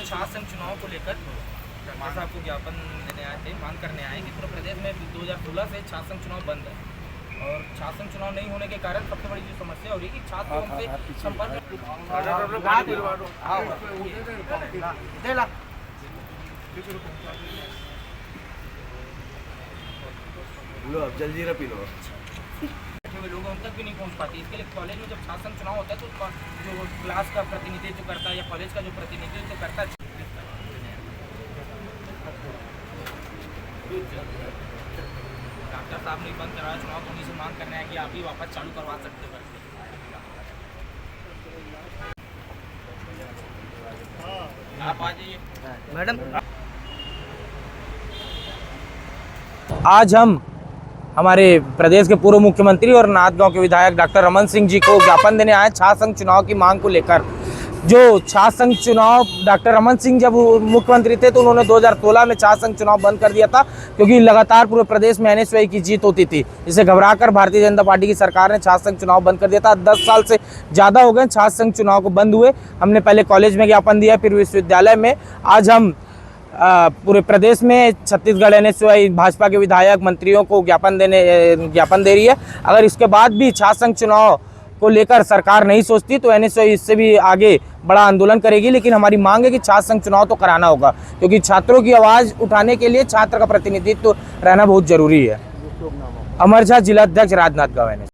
छात्र संघ चुनाव को लेकर डॉक्टर साहब को ज्ञापन देने आए थे, मांग करने आए कि पूरे प्रदेश में 2016 से छात्र संघ चुनाव बंद है और छात्र संघ चुनाव नहीं होने के कारण सबसे बड़ी जो समस्या हो रही है कि छात्र हमसे संपर्क लो अब जलजीरा पी लो। लोग उन तक भी नहीं पहुंच पाते। इसके लिए कॉलेज में जब छात्र संघ चुनाव होता है तो जो क्लास का प्रतिनिधित्व करता है या कॉलेज का जो प्रतिनिधित्व करता है, डॉक्टर साहब ने बंद कराया चुनाव, तो उन्हीं से मांग करना है कि आप ही वापस चालू करवा सकते हैं। आप आ जाइए मैडम। आज हम हमारे प्रदेश के पूर्व मुख्यमंत्री और नाथगांव के विधायक डॉक्टर रमन सिंह जी को ज्ञापन देने आए छात्र संघ चुनाव की मांग को लेकर। जो छात्र संघ चुनाव डॉक्टर रमन सिंह जब मुख्यमंत्री थे तो उन्होंने 2016 में छात्र संघ चुनाव बंद कर दिया था, क्योंकि लगातार पूरे प्रदेश में एनएसयूआई की जीत होती थी। इसे घबराकर भारतीय जनता पार्टी की सरकार ने छात्र संघ चुनाव बंद कर दिया था। 10 साल से ज़्यादा हो गए छात्र संघ चुनाव को बंद हुए। हमने पहले कॉलेज में ज्ञापन दिया, फिर विश्वविद्यालय में। आज हम पूरे प्रदेश में छत्तीसगढ़ एनएसयूआई भाजपा के विधायक मंत्रियों को ज्ञापन दे रही है। अगर इसके बाद भी छात्र संघ चुनाव को लेकर सरकार नहीं सोचती तो एनएसयूआई इससे भी आगे बड़ा आंदोलन करेगी। लेकिन हमारी मांग है कि छात्र संघ चुनाव तो कराना होगा, क्योंकि छात्रों की आवाज़ उठाने के लिए छात्र का प्रतिनिधित्व रहना बहुत जरूरी है। अमर झा, जिला अध्यक्ष, राजनांदगांव।